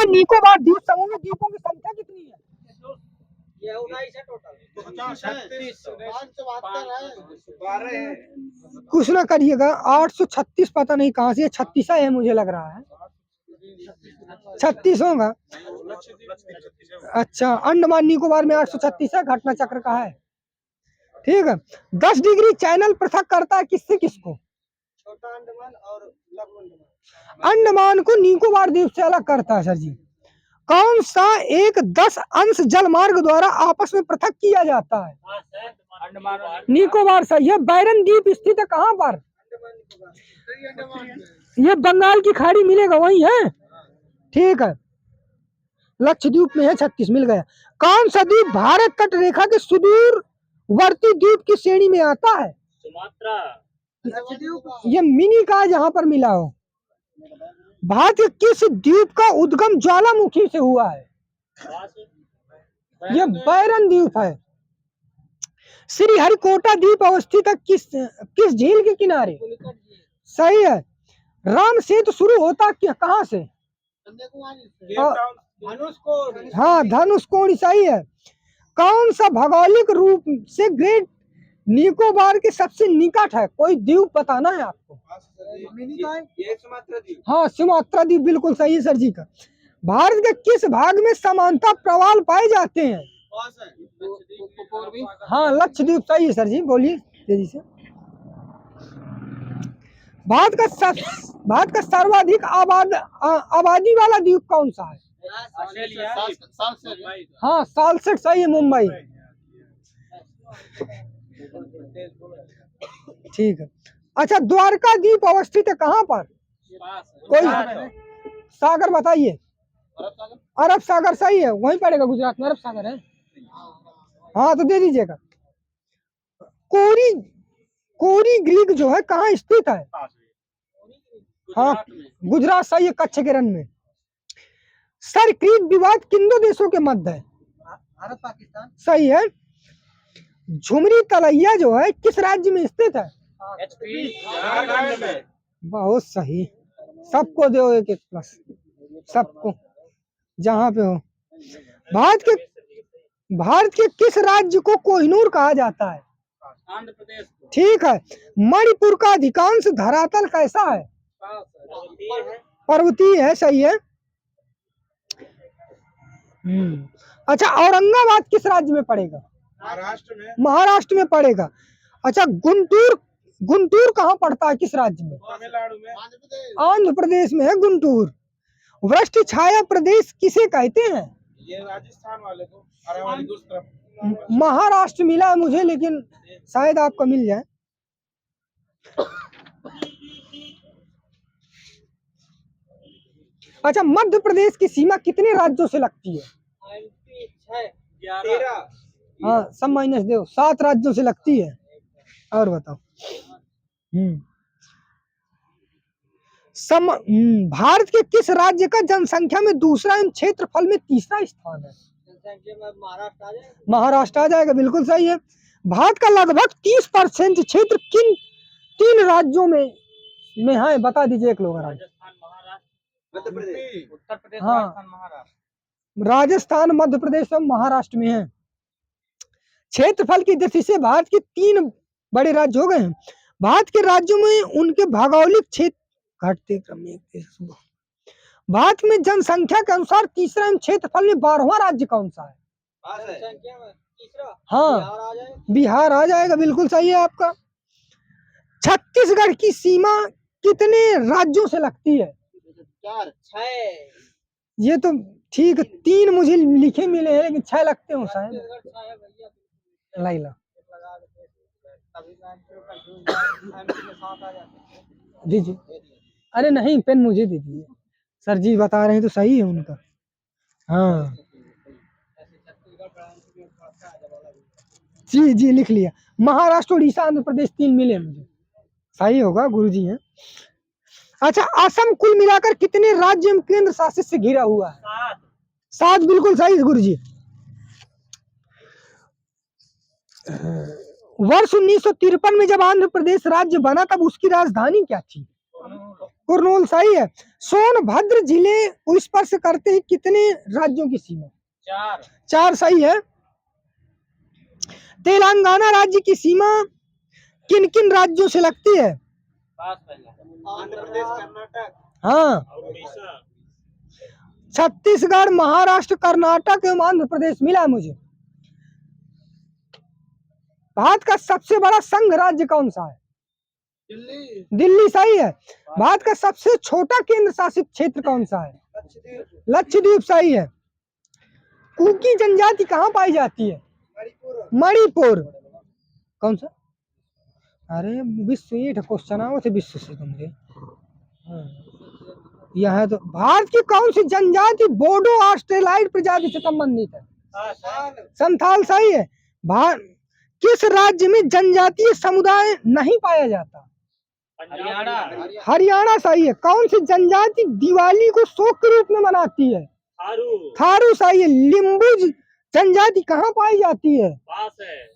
निकोबार द्वीप समूह में द्वीपों की संख्या कितनी है? ये 19 है टोटल। 572 कुछ ना करिएगा, 836 पता नहीं कहाँ से, 36 है मुझे लग रहा है, 36 होगा। अच्छा, अंडमान निकोबार में 836 है, घटना चक्र का है। ठीक है। 10 डिग्री चैनल पृथक करता है किससे किसको? छोटा अंडमान और लघु अंडमान। अंडमान को निकोबार द्वीप से अलग करता है सर जी। कौन सा एक 10 अंश जल मार्ग द्वारा आपस में पृथक किया जाता है? निकोबार सही है। बैरन द्वीप स्थित है कहाँ पर? ये बंगाल की खाड़ी मिलेगा वही है। ठीक है, लक्षद्वीप में है, 36 मिल गया। कौन सा द्वीप भारत तट रेखा के सुदूरवर्ती द्वीप की श्रेणी में आता है? सुमात्रा। ये मिनी का जहां पर मिला हो। भारत के किस द्वीप का उद्गम ज्वालामुखी से हुआ है? ये बैरन द्वीप है। श्रीहरिकोटा द्वीप अवस्थित है किस झील के किनारे? सही है। राम सेतु शुरू होता कहाँ से? हाँ, धनुषकोडी सही है। कौन सा भौगोलिक रूप से ग्रेट निकोबार के सबसे निकट है? कोई द्वीप बताना है आपको। हाँ, सुमात्रा द्वीप बिल्कुल सही है सर जी का। भारत के किस भाग में समानता प्रवाल पाए जाते हैं? हाँ, लक्षद्वीप सही है सर जी, बोलिए तेजी से। भारत का सर्वाधिक आबादी वाला द्वीप कौन सा है? हाँ, सालसेट सही है, मुंबई। ठीक है। अच्छा, द्वारका द्वीप अवस्थित है कहाँ पर? कोई सागर बताइए। अरब सागर सही है, वहीं पड़ेगा, गुजरात में अरब सागर है। हाँ, तो दे दीजिएगा। कोरी ग्रीक जो है कहाँ स्थित है? हाँ, गुजरात सही है, कच्छ के रण में। सरक्रीक विवाद किन दो देशों के मध्य है? भारत पाकिस्तान सही है। झुमरी तलैया जो है किस राज्य में स्थित है? बहुत सही, सबको दो एक प्लस, सबको जहां पे हो। भारत के किस राज्य को कोहिनूर कहा जाता है? आंध्र प्रदेश। ठीक है। मणिपुर का अधिकांश धरातल कैसा है? पर्वतीय है, सही है। अच्छा, औरंगाबाद किस राज्य में पड़ेगा? महाराष्ट्र में पड़ेगा। अच्छा, गुंटूर कहाँ पड़ता है, किस राज्य में? तमिलनाडु में। आंध्र प्रदेश में है गुंटूर। वृष्ट छाया प्रदेश किसे कहते हैं? ये राजस्थान वाले को, अरावली दूसरी तरफ। महाराष्ट्र मिला है मुझे, लेकिन शायद आपको मिल जाए। अच्छा, मध्य प्रदेश की सीमा कितने राज्यों से लगती है? 13। हाँ, सब माइनस दो, 7 राज्यों से लगती है। और बताओ। भारत के किस राज्य का जनसंख्या में दूसरा एवं क्षेत्रफल में तीसरा स्थान है? जनसंख्या में महाराष्ट्र आ जाएगा, बिल्कुल सही है। भारत का लगभग 30% क्षेत्र किन 3 राज्यों में है, बता दीजिए एक लोग। राजस्थान, महाराष्ट्र, मध्य प्रदेश, उत्तर प्रदेश, हाँ, राजस्थान, महाराष्ट्र। राजस्थान, मध्य प्रदेश और महाराष्ट्र में है। क्षेत्रफल की दृष्टि से भारत के 3 बड़े राज्य हो गए हैं। भारत के राज्यों में उनके भौगोलिक क्षेत्र घटते क्रम में। भारत में जनसंख्या के अनुसार तीसरा एवं क्षेत्रफल में 12वां राज्य कौन सा है? जनसंख्या में तीसरा हाँ, बिहार आ जाएगा, बिल्कुल सही है आपका। छत्तीसगढ़ की सीमा कितने राज्यों से लगती है? 4 6। ये तो ठीक है, 3 मुझे लिखे मिले हैं, लेकिन 6 लगते हो शायद। लाइला दीजिए। अरे नहीं, पेन मुझे दे दीजिए, सर जी बता रहे हैं तो सही है उनका। हाँ जी जी, लिख लिया। महाराष्ट्र, उड़ीसा, आंध्र प्रदेश 3 मिले मुझे, सही होगा, गुरुजी हैं। अच्छा, असम कुल मिलाकर कितने राज्य एवं केंद्र शासित से घिरा हुआ है? 7 बिल्कुल सही गुरुजी। वर्ष 1953 में जब आंध्र प्रदेश राज्य बना, तब उसकी राजधानी क्या थी? कुरनूल सही है। सोनभद्र जिले को स्पर्श करते ही कितने राज्यों की सीमा? 4 4 सही है। तेलंगाना राज्य की सीमा किन किन राज्यों से लगती है? 5 पहला आंध्र प्रदेश, कर्नाटक, हाँ, उड़ीसा छत्तीसगढ़, महाराष्ट्र, कर्नाटक एवं आंध्र प्रदेश मिला है मुझे। भारत का सबसे बड़ा संघ राज्य कौन सा है? दिल्ली, दिल्ली सही है। भारत का सबसे छोटा केंद्र शासित क्षेत्र कौन सा है? लक्षद्वीप, लक्षद्वीप सही है। कुकी जनजाति कहाँ पाई जाती है? मणिपुर, मणिपुर। कौन सा? अरे विश्व ये क्वेश्चन आओ थे विश्व से तुमरे। हाँ। यह है तो भारत की कौन सी जनजाति बोडो ऑस्ट्रेलाइड प्रजाति से संबंधित है? संथाल सही है। किस राज्य में जनजातीय समुदाय नहीं पाया जाता? हरियाणा हरियाणा सही है। कौन सी जनजाति दिवाली को शोक के रूप में मनाती है? थारू थारू सही है। लिम्बू जनजाति कहाँ पाई जाती है? पास है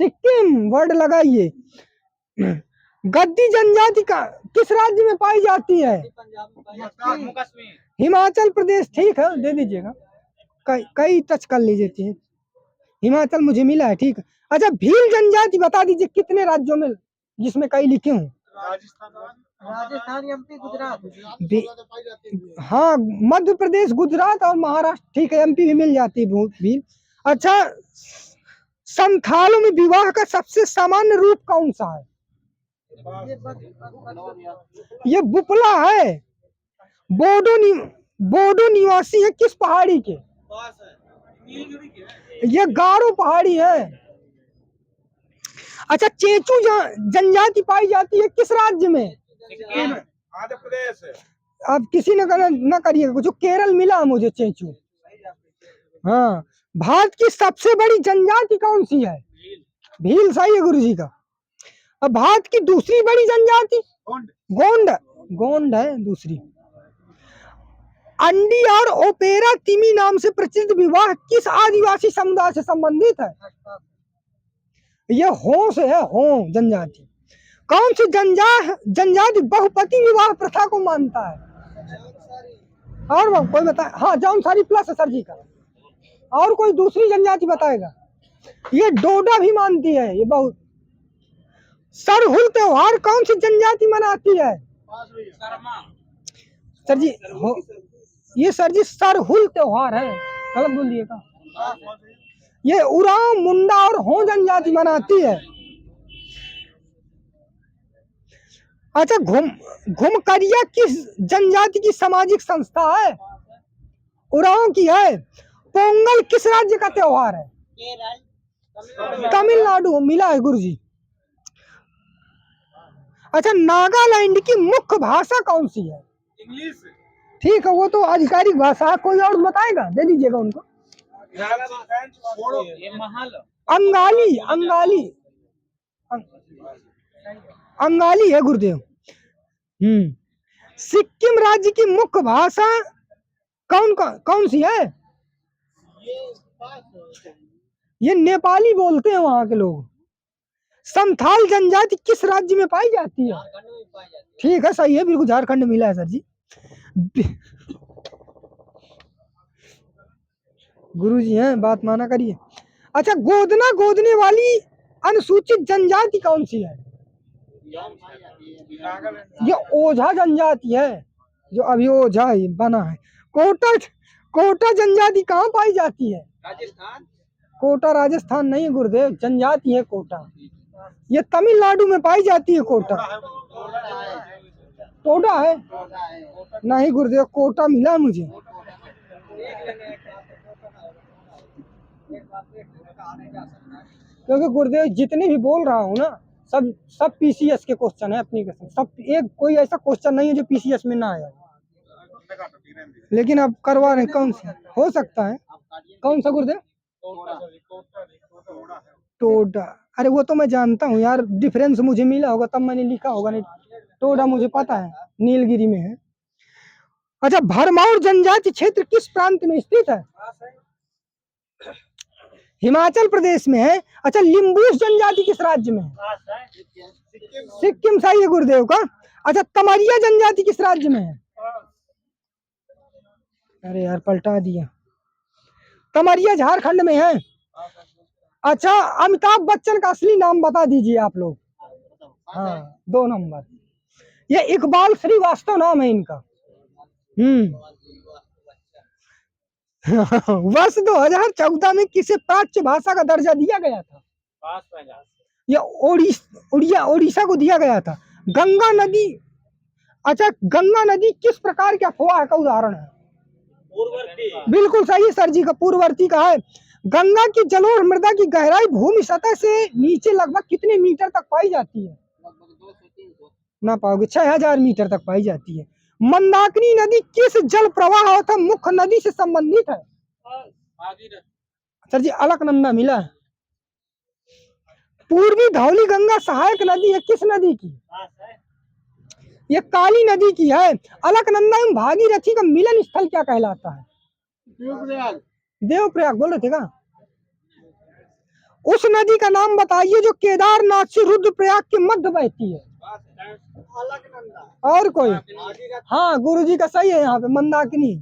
सिक्किम वर्ड लगाइए। गद्दी जनजाति का किस राज्य में पाई जाती है? जम्मू कश्मीर हिमाचल प्रदेश। ठीक है, दे दीजिएगा। कई टच कर लीजिए। हिमाचल मुझे मिला है। ठीक है। अच्छा, भील जनजाति बता दीजिए कितने राज्यों में, जिसमें कई लिखे हूँ। राजस्थान, एमपी, गुजरात। हाँ, मध्य प्रदेश, गुजरात और महाराष्ट्र। ठीक है, एमपी भी मिल जाती है भील। अच्छा, संथालों में विवाह का सबसे सामान्य रूप कौन सा है? ये बुपला है। बोडो निवासी है किस पहाड़ी के? ये गारो पहाड़ी है। अच्छा, चेचू जनजाति पाई जाती है किस राज्य में? आंध्र प्रदेश। अब किसी ने न करिएगा कुछ, केरल मिला मुझे चेचू। हाँ, भारत की सबसे बड़ी जनजाति कौन सी है? भील सही है गुरुजी का। अब भारत की दूसरी बड़ी जनजाति गोंड है दूसरी। अंडी और ओपेरा तिमी नाम से प्रचलित विवाह किस आदिवासी समुदाय से संबंधित है? यह हो से है, हो जनजाति। कौन सी जनजाति बहुपति विवाह प्रथा को मानता है? और कोई बताए? हाँ, जौनसारी प्लस है सर जी का। और कोई दूसरी जनजाति बताएगा? ये डोडा भी मानती है। ये बहुत। सरहुल त्योहार कौन सी जनजाति मनाती है? सर जी हो, ये सर जी सरहुल त्योहार है, गलत बोल दिएगा। ये उरांव, मुंडा और हो जनजाति मनाती है। अच्छा, घुमकरिया किस जनजाति की सामाजिक संस्था है? उरांव की है। पोंगल किस राज्य का त्योहार है? तमिलनाडु मिला है गुरुजी। अच्छा, नागालैंड की मुख्य भाषा कौन सी है? इंग्लिश। ठीक है, वो तो आधिकारिक भाषा है। कोई और बताएगा? दे दीजिएगा उनको। ये महल अंगाली है गुरुदेव। सिक्किम राज्य की मुख्य भाषा कौन सी है? ये नेपाली बोलते हैं वहां के लोग। संथाल जनजाति किस राज्य में पाई जाती है? ठीक है, सही है, बिल्कुल झारखंड मिला है सर जी। गुरुजी हैं, बात माना करिए। अच्छा, गोदने वाली अनुसूचित जनजाति कौन सी है? ये ओझा जनजाति है, जो अभी ओझा ही बना है। कोटा जनजाति कहाँ पाई जाती है? राजस्थान। कोटा राजस्थान नहीं गुरुदेव, जनजाति है कोटा। ये तमिलनाडु में पाई जाती है कोटा। टोडा है? नहीं गुरुदेव, कोटा मिला मुझे। क्योंकि गुरुदेव जितने भी बोल रहा हूँ ना, सब पीसीएस के क्वेश्चन है अपनी कसम। सब, एक कोई ऐसा क्वेश्चन नहीं है जो पीसीएस में ना आया। लेकिन अब करवा रहे, कौन सा हो सकता है? कौन सा गुरुदेव? टोडा। अरे वो तो मैं जानता हूँ यार, डिफरेंस मुझे मिला होगा तब मैंने लिखा होगा, नहीं टोडा मुझे पता है, नीलगिरी में है। अच्छा, भरमौर जनजाति क्षेत्र किस प्रांत में स्थित है? हिमाचल प्रदेश में है। अच्छा, लिम्बूस जनजाति किस राज्य में है? सिक्किम सही है गुरुदेव का। अच्छा, तमरिया जनजाति किस राज्य में है? अरे यार पलटा दिया। तमरिया झारखंड में है। अच्छा, अमिताभ बच्चन का असली नाम बता दीजिए आप लोग। हाँ, 2 नंबर। ये इकबाल श्रीवास्तव नाम है इनका। वर्ष 2014 में किसे प्राच्य भाषा का दर्जा दिया गया था? पास पहला। ये ओडिशा को दिया गया था। गंगा नदी, अच्छा गंगा नदी किस प्रकार के अफवाह का उदाहरण है? पूर्ववर्ती। बिल्कुल सही सर जी का, पूर्ववर्ती का है। गंगा की जलोढ़ मृदा की गहराई भूमि सतह से नीचे लगभग कितने मीटर तक पाई जाती है? ना पाओगे, 6000 मीटर तक पाई जाती है। मंदाकिनी नदी किस जल प्रवाह अथवा मुख्य नदी से संबंधित है? सर जी अलकनंदा मिला है। पूर्वी धौली गंगा सहायक नदी है किस नदी की? ये काली नदी की है। अलकनंदा एवं भागीरथी का मिलन स्थल क्या कहलाता है? देवप्रयाग। देवप्रयाग बोल रहे थे का? उस नदी का नाम बताइए जो केदारनाथ से रुद्रप्रयाग के मध्य बहती है। और कोई? हाँ गुरुजी का सही है यहाँ पे, मंदाकिनी।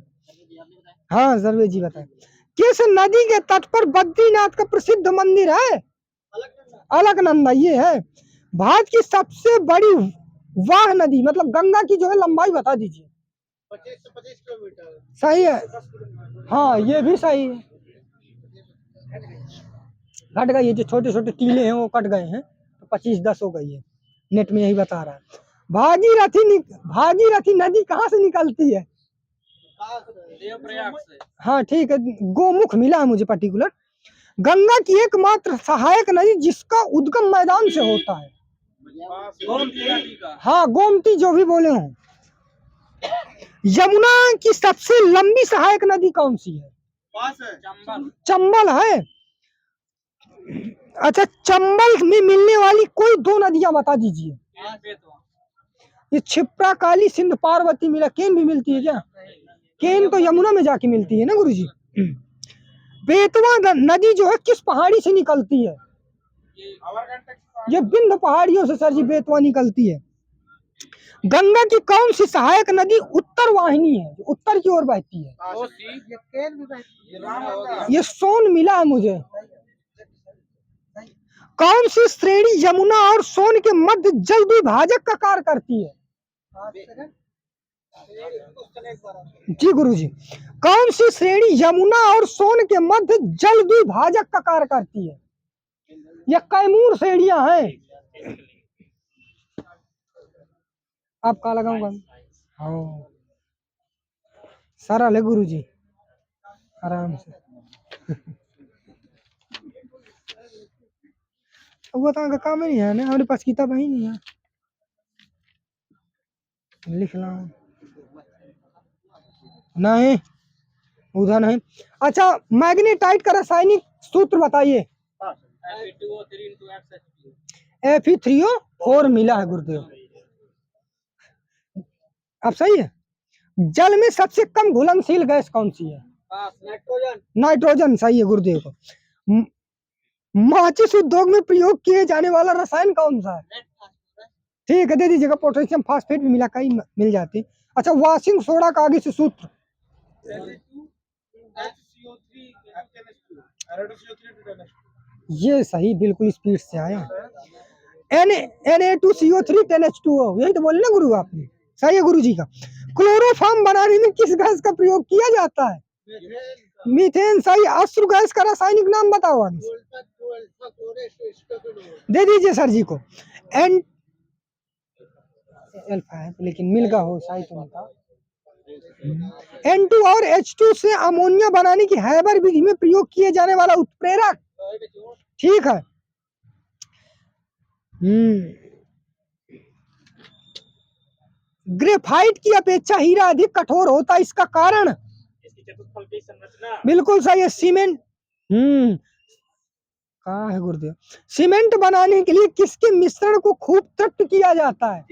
हाँ सर्वे जी बताए। किस नदी के तट पर बद्रीनाथ का प्रसिद्ध मंदिर है? अलकनंदा ये है। भारत की सबसे बड़ी वाह नदी, मतलब गंगा की जो है लंबाई बता दीजिए। 25 किलोमीटर। सही है। हाँ ये भी सही है। घट गई है, जो छोटे छोटे टीले हैं वो कट गए हैं, तो 25-10 हो गई है। नेट में यही बता रहा है। भागीरथी नदी कहाँ से निकलती है? देवप्रयाग से। हाँ ठीक है, गोमुख मिला है मुझे पर्टिकुलर। गंगा की एकमात्र सहायक नदी जिसका उद्गम मैदान से होता है? गोमती नदी का। हाँ गोमती, जो भी बोले हो। यमुना की सबसे लंबी सहायक नदी कौन सी है? पास है। चंबल। चंबल है। अच्छा, चंबल में मिलने वाली कोई 2 नदियां बता दीजिए। ये क्षिप्रा, काली, सिंध, पार्वती मिला। केन भी मिलती है क्या? केन तो यमुना में जाके मिलती है ना गुरुजी। बेतवा नदी जो है किस पहाड़ी से निकलती है? ये विंध्य पहाड़ियों से सर जी बेतवा निकलती है। गंगा की कौन सी सहायक नदी उत्तर वाहिनी है, जो उत्तर की ओर बहती है? ये सोन मिला है मुझे। कौन सी श्रेणी यमुना और सोन के मध्य जल द्विभाजक का कार्य करती है? जी गुरुजी, कौन सी श्रेणी यमुना और सोन के मध्य जल द्विभाजक का कार्य करती है? यह कैमूर श्रेणियां हैं। आप कहा लगाऊंगा? हाँ सरल है गुरुजी, आराम से। वो तो काम ही नहीं है ना, हमारे पास किताब ही नहीं है, लिख ला नहीं उधर नहीं। अच्छा, मैग्नेटाइट का रासायनिक सूत्र बताइए। Fe3O4 मिला है गुरुदेव। अब सही है। जल में सबसे कम घुलनशील गैस कौन सी है? नाइट्रोजन सही है गुरुदेव को। माचिस उद्योग में प्रयोग किए जाने वाला रसायन कौन सा है? ठीक है दे दीजिएगा। पोटेशियम फास्फेट भी मिला, कई मिल जाती। अच्छा, वॉशिंग सोडा का आगे से सूत्र? ये सही, बिल्कुल स्पीड से आया। Na2CO3 10H2O, यही तो बोले ना गुरु आपने। सही है गुरु जी का। क्लोरोफॉर्म बनाने में किस गैस का प्रयोग किया जाता है? मीथेन सही। अश्रु गैस का रासायनिक नाम बताओ आगे। दे दीजिए सर जी को। लेकिन मिल का हो शायद तो मिलता। N2 और H2 से अमोनिया बनाने की हैबर विधि में प्रयोग किए जाने वाला उत्प्रेरक? ठीक है। ग्रेफाइट की अपेक्षा हीरा अधिक कठोर होता है, इसका कारण? इसकी चतुष्फलकीय संरचना। बिल्कुल सही है। सीमेंट कहाँ है गुरुदेव? सीमेंट बनाने के लिए किसके मिश्रण को खूब तृप्त किया जाता है?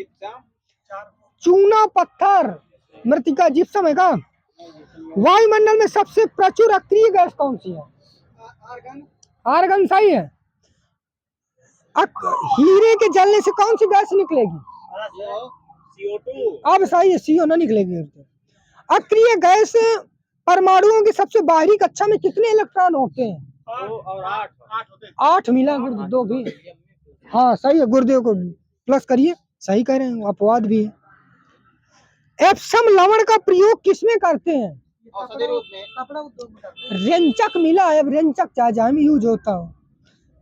चूना, पत्थर, मृतिका, जिप्सम है का? वायुमंडल में सबसे प्रचुर अक्रिय गैस कौन सी है? आर्गन सही है। हीरे के जलने से कौन सी गैस निकलेगी? CO2 अब सही है, CO ना निकलेगी। अक्रिय गैस परमाणुओं की सबसे बाहरी कक्षा में कितने इलेक्ट्रॉन होते हैं? 2 और 8 होते हैं। 8 मिला गुरुदेव, 2 भी। हाँ सही है, गुरुदेव को प्लस करिए, सही कह रहे हैं, अपवाद भी है। एप्सम लवण का प्रयोग किसमें करते हैं? औषधि रूप में कपड़ा उद्योग में करते हैं। रेंचक मिला है, रेंचक चाहे में यूज होता हो,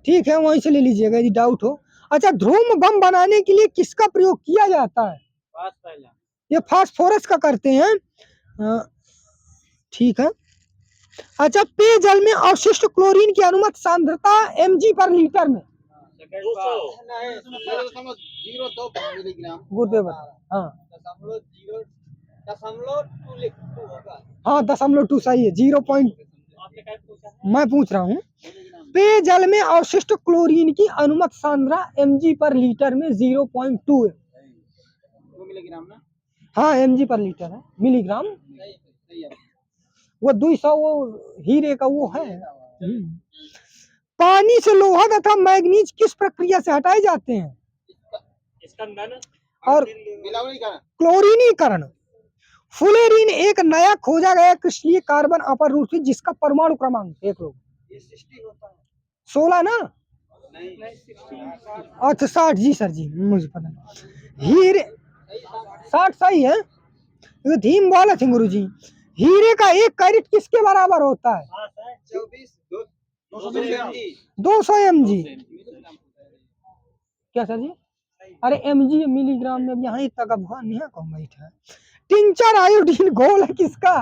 ठीक है, वहीं से ले लीजिएगा यदि डाउट हो। अच्छा, ध्रुव बम बनाने के लिए किसका प्रयोग किया जाता है? पास पहला ये फास्फोरस का करते हैं। ठीक है। अच्छा, पेयजल में अवशिष्ट क्लोरीन की अनुमत सांद्रता mg पर लीटर में? 200 0.02 मिलीग्राम। गुरुदेव बता। हाँ 0.2 होगा। हाँ 0.2 सही है। 0. आपने क्या पूछा? मैं पूछ रहा हूँ, पेयजल में अवशिष्ट क्लोरीन की अनुमत सांद्रता mg पर लीटर में 0.2 है। 2 मिलीग्राम ना? हाँ mg पर लीटर है, मिलीग्राम। सही है। वो 200 वो हीरे का वो है। पानी से लोहा तथा मैग्नीज किस प्रक्रिया से हटाए जाते हैं? स्कंदन और विलवणीकरण। क्लोरीनीकरण। फुलेरीन एक नया खोजा गया क्रिस्टलीय कार्बन अपर रूप से जिसका परमाणु क्रमांक देख लो। 16 ना? अच्छा 60 जी सर जी, मुझे पता नहीं। हीरे 60 सही है, ये थीम वाला थे गुरु जी। हीरे का 1 कैरेट किसके बराबर होता है? 200 mg। क्या सर जी? अरे mg मिलीग्राम में, यहाँ इतना का भान नहीं है, कौन बैठा है। टिंचर आयोडीन घोल है किसका?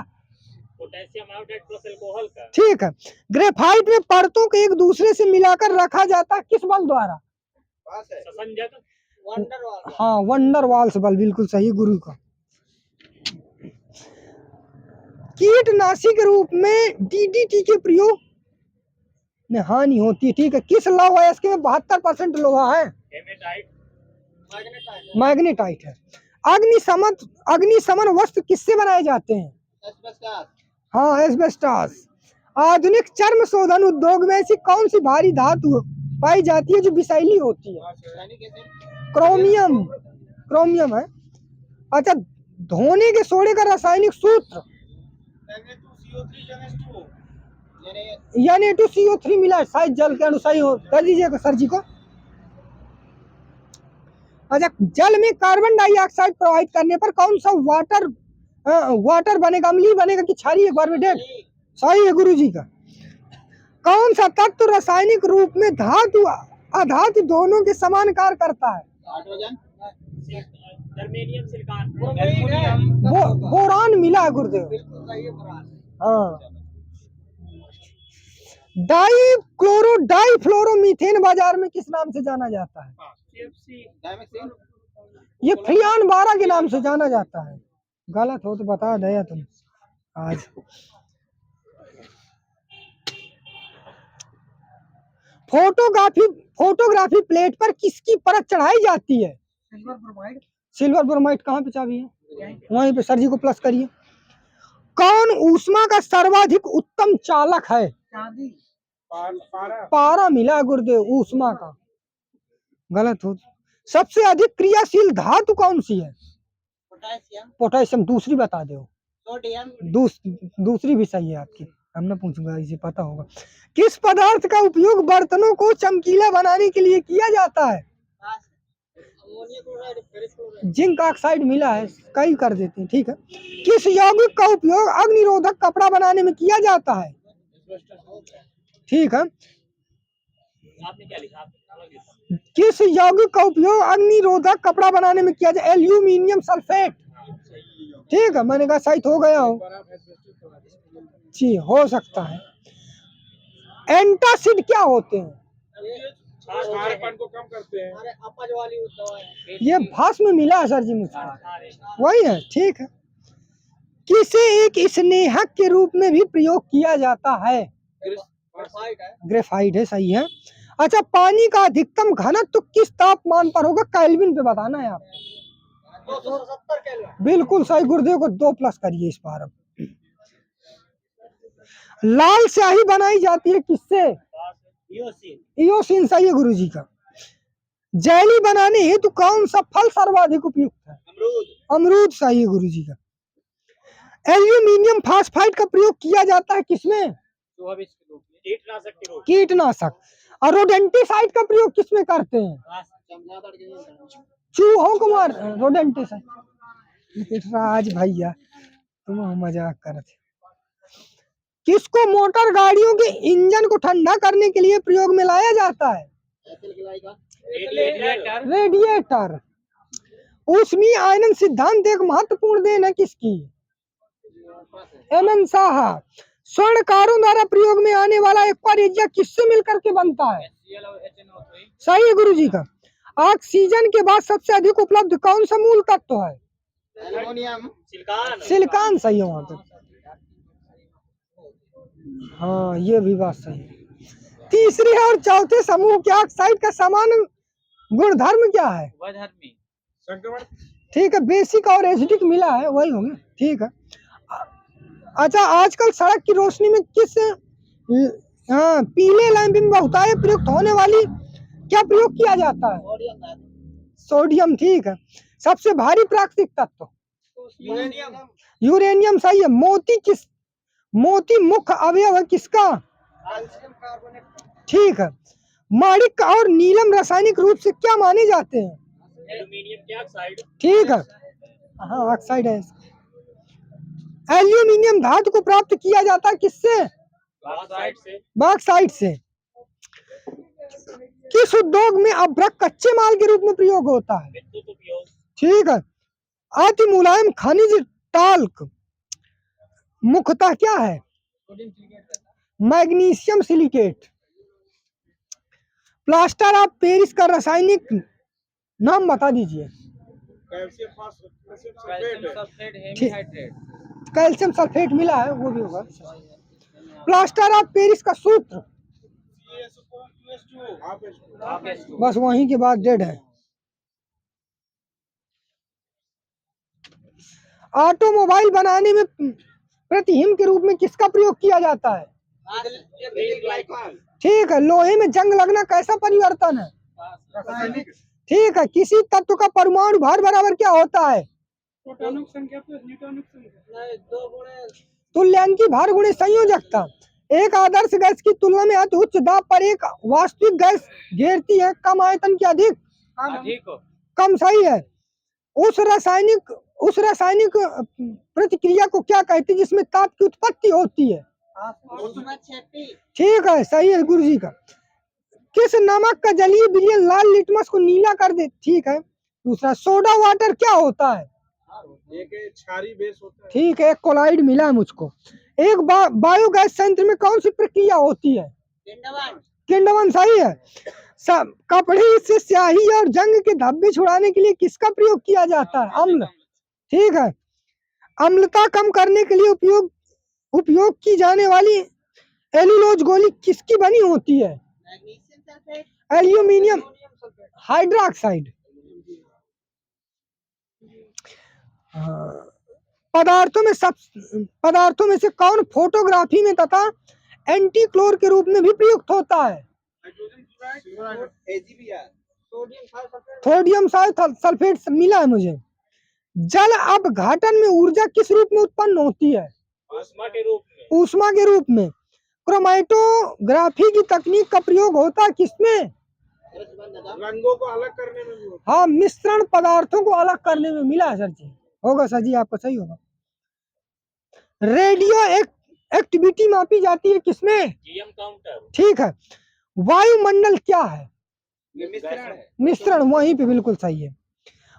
पोटेशियम आयोडाइड प्लस अल्कोहल का। ठीक है। ग्रेफाइट में परतों को एक दूसरे से मिलाकर रखा जाता है किस बल द्वारा? संजक वंडरवाल। हाँ वंडर वाल्स बल, बिल्कुल सही गुरु का। कीटनाशी के रूप में DDT के प्रयोग में हानि होती है, ठीक है। किस लौह अयस्क में 72% लोहा है? हेमेटाइट मैग्नेटाइट है। अग्निशमन वस्त्र किससे बनाए जाते हैं? एस्बेस्टस। हाँ एस्बेस्टॉस। आधुनिक चर्म शोधन उद्योग में ऐसी कौन सी भारी धातु पाई जाती है जो विषैली होती है? रासायनिक एसिड। क्रोमियम। क्रोमियम है। अच्छा, धोने के सोडे का रासायनिक सूत्र? Na2CO3 Na2CO3 मिला है, शायद जल के अणु सही हो, कर दीजिएगा सर जी को। अच्छा, जल में कार्बन डाइऑक्साइड प्रवाहित करने पर कौन सा वाटर बनेगा, अम्लीय बनेगा कि क्षारीय? एक बार में डेट सही है गुरु जी का। कौन सा तत्व रासायनिक रूप में धातु अधातु दोनों के समान कार्य करता है? हाइड्रोजन। जर्मेनियम सिलिकॉन बोरान मिला है गुरुदेव। हाँ। डाइफ्लोरोमीथेन बाजार में किस नाम से जाना जाता है? डाइमेक्सिन। ये फ्रियान 12 के नाम से जाना जाता है। गलत हो तो बता दिया तुम आज। फोटोग्राफी प्लेट पर किसकी परत चढ़ाई जाती है? Silver bromide. कहाँ पे चाबी है? वहीं पे। सर जी को प्लस करिए। कौन ऊष्मा का सर्वाधिक उत्तम चालक है? पारा मिला गुरुदेव ऊष्मा का। गलत हो। सबसे अधिक क्रियाशील धातु कौन सी है? पोटेशियम। पोटेशियम। दूसरी बता दो। सोडियम। दूसरी भी सही है आपकी, हम ना पूछूंगा, इसे पता होगा। किस पदार्थ का उपयोग बर्तनों को चमकीला बनाने के लिए किया जाता है? जिंक ऑक्साइड मिला है, कई कर देते हैं, ठीक है। किस यौगिक का उपयोग अग्निरोधक कपड़ा बनाने में किया जाता है? ठीक है। आपने क्या लिखा? किस यौगिक का उपयोग अग्निरोधक कपड़ा बनाने में किया जाए? Aluminium sulphate. ठीक है, मैंने कहा शायद हो गया हो जी, हो सकता है। एंटासिड क्या होते हैं? खारेपन को कम करते हैं। अरे अपच वाली दवा। ये भस्म मिला है सर जी मुझे, वही है, ठीक है। किसे एक स्नेहक के रूप में भी प्रयोग किया जाता है? ग्रेफाइट है, सही है। अच्छा, पानी का अधिकतम घनत्व किस तापमान पर होगा? केल्विन पे बताना है आप। 270 केल्विन। बिल्कुल सही गुरुदेव को 2 प्लस करिए इस बार। अब लाल स्याही बनाई जाती है किससे? इयोसिन। सही है गुरु जी का। जेली बनाने हेतु कौन सा फल सर्वाधिक उपयुक्त है? अमरूद सही है गुरुजी का। एल्यूमिनियम फास्फाइड का प्रयोग किया जाता है किसमें? कीटनाशक। और रोडेंटिसाइड का प्रयोग किसमें करते हैं? चूहों को मार रोडेंटिसाइड। राज भैया तुम मजाक कर थे। किसको मोटर गाड़ियों के इंजन को ठंडा करने के लिए प्रयोग में लाया जाता है? रेडिएटर। ऊष्मीय आयनन सिद्धांत एक महत्वपूर्ण देन है किसकी? एमएन साहा। स्वर्णकारों द्वारा प्रयोग में आने वाला एक्वा रेजिया किससे मिलकर के बनता है? सही है गुरुजी का। ऑक्सीजन के बाद सबसे अधिक उपलब्ध कौन सा मूल तत्व है? सिलिकॉन सही है वहां पे। हाँ ये भी बात सही है। तीसरे और चौथे समूह के ऑक्साइड का समान गुणधर्म क्या है? ठीक है, बेसिक और एसिडिक मिला है वही होंगे। ठीक है। अच्छा, आजकल सड़क की रोशनी में किस पीले लैंप में बहुतायत प्रयुक्त होने वाली क्या प्रयोग किया जाता है? सोडियम। ठीक है। सबसे भारी प्राकृतिक तत्व? यूरेनियम सही है। मोती मुख्य अवयव है किसका? ठीक है। माणिक और नीलम रासायनिक रूप से क्या माने जाते हैं? एल्यूमिनियम के ऑक्साइड। ठीक है, हाँ ऑक्साइड है। एल्यूमिनियम धातु को प्राप्त किया जाता है किससे? बॉक्साइट से। किस उद्योग में अभ्रक कच्चे माल के रूप में प्रयोग होता है? ठीक है। अति मुलायम खनिज टाल्क मुख्यतः क्या है? Magnesium silicate. Plaster of Paris का रासायनिक नाम बता दीजिए। कैल्शियम सल्फेट मिला है वो भी होगा। प्लास्टर ऑफ पेरिस का सूत्र? बस वहीं के बाद डेड है। ऑटोमोबाइल बनाने में प्रतिहिम के रूप में किसका प्रयोग किया जाता है? ठीक है। लोहे में जंग लगना कैसा परिवर्तन है? ठीक है। किसी तत्व का परमाणु भार बराबर क्या होता है? तुल्यांकी भार गुणे संयोजकता। एक आदर्श गैस की तुलना में अति उच्च दाब पर एक वास्तविक गैस घेरती है कम आयतन के अधिक कम। सही है। उस रासायनिक प्रतिक्रिया को क्या कहते हैं जिसमें ताप की उत्पत्ति होती है? ठीक है, सही है गुरुजी का। किस नमक का जलीय विलयन लाल लिटमस को नीला कर दे? ठीक है। दूसरा, सोडा वाटर क्या होता है? एक क्षारीय बेस होता है। ठीक है, कोलाइड मिला है मुझको। एक बायोगैस संयंत्र में कौन सी प्रक्रिया होती है? किंडवन। सही है। कपड़े से स्याही और जंग के धब्बे छुड़ाने के लिए किसका प्रयोग किया जाता है? अम्ल। ठीक है। अम्लता कम करने के लिए उपयोग की जाने वाली एलुलोज गोली किसकी बनी होती है? Aluminium hydroxide. पदार्थों में से कौन फोटोग्राफी में तथा एंटीक्लोर के रूप में भी प्रयुक्त होता है? सोडियम सल्फेट मिला है मुझे। जल अपघटन में ऊर्जा किस रूप में उत्पन्न होती है? ऊष्मा के रूप में। क्रोमैटोग्राफी की तकनीक का प्रयोग होता है किसमें? रंगों को अलग करने में। हाँ, मिश्रण पदार्थों को अलग करने में मिला है सर जी। होगा सर जी, आपका सही होगा। रेडियो एक्टिविटी मापी जाती है किसमें? GM counter. ठीक है। वायुमंडल क्या है? मिश्रण। वहीं पे बिल्कुल सही है।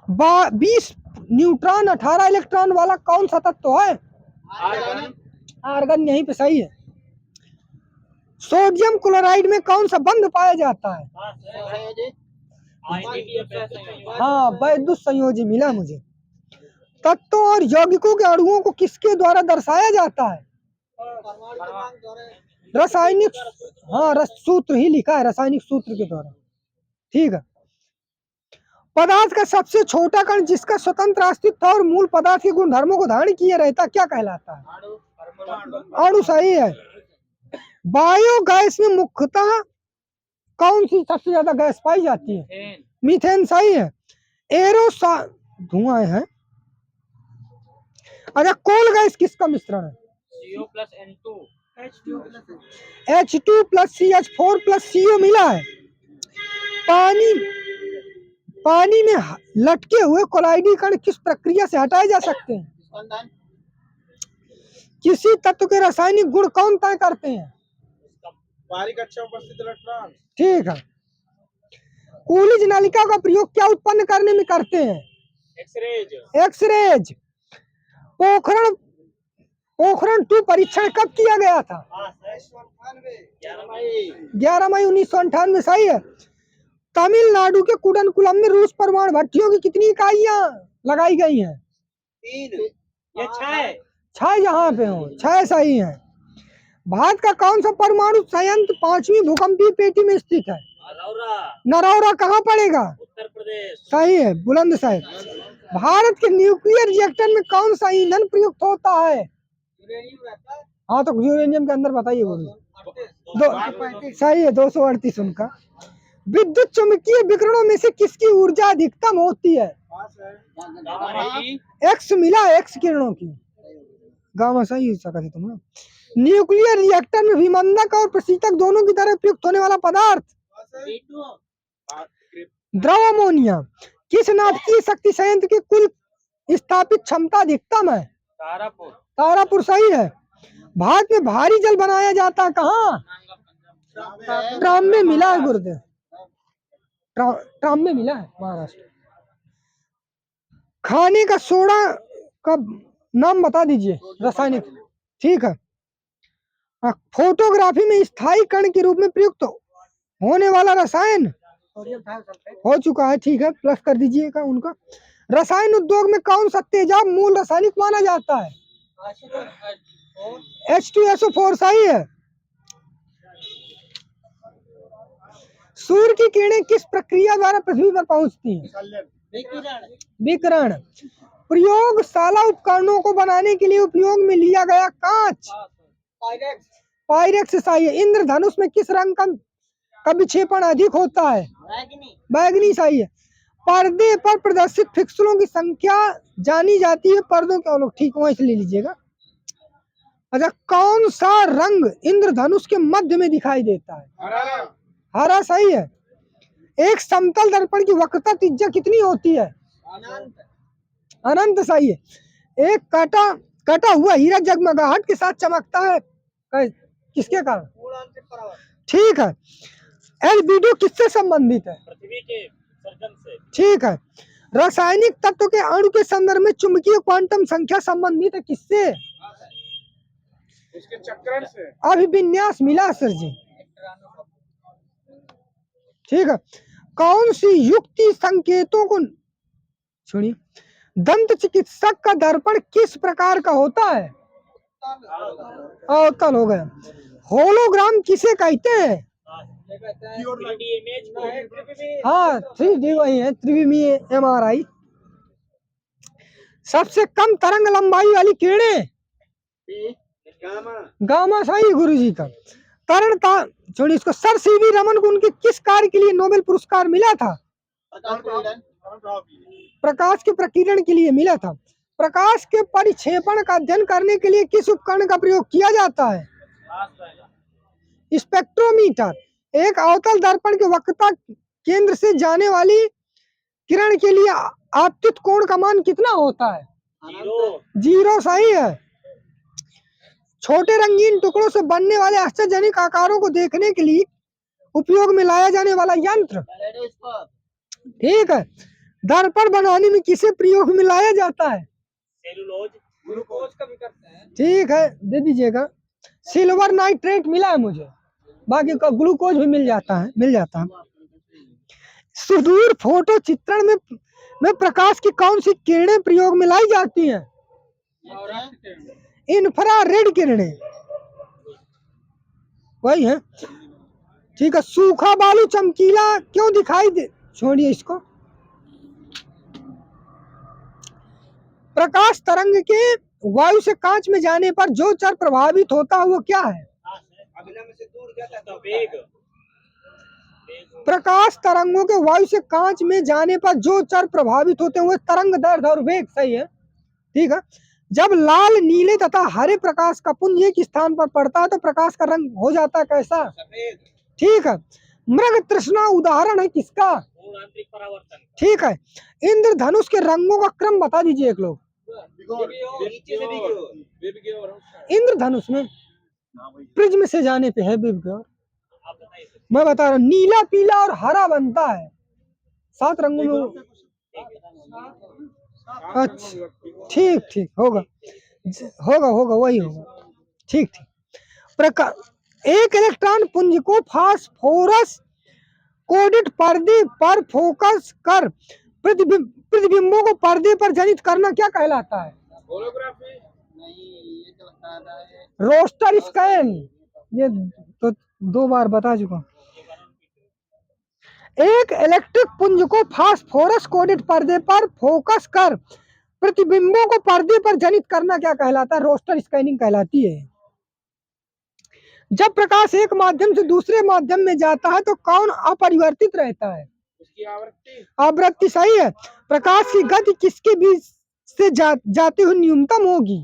20 न्यूट्रॉन 18 इलेक्ट्रॉन वाला कौन सा तत्व है? आर्गन। यहीं पे सही है। सोडियम क्लोराइड में कौन सा बंध पाया जाता है? हाँ, वैद्युत संयोजी मिला मुझे। तत्वों और यौगिकों के अणुओं को किसके द्वारा दर्शाया जाता है? रासायनिक। हाँ, सूत्र ही लिखा है, रासायनिक सूत्र के द्वारा। ठीक है। पदार्थ का सबसे छोटा कण जिसका स्वतंत्र अस्तित्व और मूल पदार्थ के गुणधर्मों को धारण किए रहता क्या कहलाता है? अणु। सही है। बायोगैस में मुख्यतः कौन सी सबसे ज्यादा गैस पाई जाती है? मीथेन। सही है। धुआं है अच्छा, कोल गैस किसका मिश्रण है? CO plus N2 H2+CH4+CO मिला है। पानी पानी में लटके हुए कोलाइडी कण किस प्रक्रिया से हटाए जा सकते हैं? स्पंदन किसी तत्व के रासायनिक गुण कौन तय करते हैं? बारीक अच्छा उपस्थित इलेक्ट्रॉन। ठीक है। कूलिज नलिका का प्रयोग क्या उत्पन्न करने में करते हैं? एक्सरेज। एक्सरेज। पोखरण पोखरण 2 परीक्षण कब किया गया था? 11 मई 1998। सही है। तमिलनाडु के कुडनकुलम में रूस परमाणु भट्टियों की कितनी इकाइयां लगाई गई हैं? 3 ये 6 6 जहां पे हो 6 सही है। भारत का कौन सा परमाणु संयंत्र 5वीं भूकंपीय पेटी में स्थित है? नरौरा कहाँ पड़ेगा? उत्तर प्रदेश। सही है, बुलंदशहर। भारत के न्यूक्लियर रिएक्टर में कौन सा ईंधन प्रयुक्त होता है? हाँ तो यूरेनियम के अंदर बताइए गुरु। सही है, 238 उनका। विद्युत चुंबकीय विकिरणों में से किसकी ऊर्जा अधिकतम होती है? एक्स मिला, एक्स किरणों की। गामा सही सकते थे तुम। न्यूक्लियर रिएक्टर में विमंदक और प्रशीतक दोनों की तरह प्रयुक्त होने वाला पदार्थ? द्रव अमोनिया। किस नाभिकीय शक्ति संयंत्र की कुल स्थापित क्षमता अधिकतम है? तारापुर। तारापुर सही है। भारत में भारी जल बनाया जाता है कहाँ? ट्राम में मिला है गुरुदेव, ट्राम में मिला है महाराष्ट्र। खाने का सोडा का नाम बता दीजिए रासायनिक। ठीक है। फोटोग्राफी में स्थायी कण के रूप में प्रयुक्त होने वाला रसायन हो चुका है। ठीक है, प्लस कर दीजिएगा उनका। रसायन उद्योग में कौन सा तेजाब मूल रासायनिक माना जाता है? H2SO4 सही है। सूर्य की किरणें किस प्रक्रिया द्वारा पृथ्वी पर पहुंचती हैं? विकिरण। प्रयोगशाला उपकरणों को बनाने के लिए उपयोग में लिया गया कांच? पायरेक्स सही है। इंद्रधनुष में किस रंग का विक्षेपण अधिक होता है? बैगनी सही है। पर्दे पर प्रदर्शित पिक्सेलों की संख्या जानी जाती है पर्दों के अवलोक। ठीक, वहीं से ले लीजिएगा। अच्छा, कौन सा रंग इंद्रधनुष के मध्य में दिखाई देता है? हरा सही है। एक समतल दर्पण की वक्रता त्रिज्या कितनी होती है? अनंत सही है। एक कटा हुआ हीरा जगमगाहट के साथ चमकता है, किसके कारण? ठीक है। एल्बिडो किससे संबंधित है? पृथ्वी के सर्जन से। ठीक है। रासायनिक तत्व के अणु के संदर्भ में चुंबकीय क्वांटम संख्या संबंधित है किससे? उसके चक्रण से। अभिविन्यास मिला सर जी। ठीक है। कौन सी युक्ति संकेतों को सुनिए। दंत चिकित्सक का दर्पण किस प्रकार का होता है? अवतल हो गया। होलोग्राम किसे कहते हैं? हाँ 3D वही है, त्रिविमीय MRI। सबसे कम तरंग लंबाई वाली किरणें? गामा सही गुरुजी का। छोड़िए इसको। सर सीवी रमन को उनके किस कार्य के लिए नोबेल पुरस्कार मिला था? प्रकाश के प्रकीर्णन के लिए मिला था। प्रकाश के परिक्षेपण का अध्ययन करने के लिए किस उपकरण का प्रयोग किया जाता है? स्पेक्ट्रोमीटर। एक अवतल दर्पण के वक्रता केंद्र से जाने वाली किरण के लिए आपतित कोण का मान कितना होता है? 0 सही है। छोटे रंगीन टुकड़ों से बनने वाले आश्चर्यजनक आकारों को देखने के लिए उपयोग में लाया जाने वाला यंत्र? ठीक है। दर्पण बनाने में किसे प्रयोग में लाया जाता है? सेलुलोज। ग्लूकोज का भी करते हैं। ठीक है, दे दीजिएगा। सिल्वर नाइट्रेट मिला है मुझे, बाकी का ग्लूकोज भी मिल जाता है। सुदूर फोटो चित्रण में प्रकाश की कौन सी किरणें प्रयोग में लाई जाती हैं? इंफ्रारेड किरणें वही है। ठीक है। सूखा बालू चमकीला क्यों दिखाई दे? छोड़िए इसको। प्रकाश तरंग के वायु से कांच में जाने पर जो चर प्रभावित होता है वो क्या है? प्रकाश तरंगों के वायु से कांच में जाने पर जो चर प्रभावित होते हैं वो तरंग दैर्ध्य और वेग सही है। ठीक है। जब लाल, नीले तथा हरे प्रकाश का पुंज एक स्थान पर पड़ता है तो प्रकाश का रंग हो जाता है कैसा? सफेद। ठीक है। मृग तृष्णा उदाहरण है किसका? पूर्ण आंतरिक परावर्तन। ठीक है। इंद्रधनुष के रंगों का क्रम बता दीजिए एक लोग। नीचे से बिगड़ो। इंद्रधनुष में प्रिज्म से जाने पे है विबग्योर। मैं बता रहा हूँ, नीला, पीला और हरा बनता है 7 रंगों में। अच्छा, ठीक ठीक होगा होगा वही होगा। ठीक ठीक। प्रकाश एक इलेक्ट्रॉन पुंज को फास्फोरस कोडित पर्दे पर फोकस कर प्रतिबिंबों को पर्दे पर जनित करना क्या कहलाता है? होलोग्राफी। Roster scan. ये तो 2 बार बता चुका हूं। एक इलेक्ट्रिक पुंज को फास्फोरस कोडित पर्दे पर फोकस कर प्रतिबिंबों को पर्दे पर जनित करना क्या कहलाता है? रोस्टर स्कैनिंग कहलाती है। जब प्रकाश एक माध्यम से दूसरे माध्यम में जाता है तो कौन अपरिवर्तित रहता है? उसकी आवृत्ति। आवृत्ति सही है। प्रकाश की गति किसके बीच से जाते हुए न्यूनतम होगी?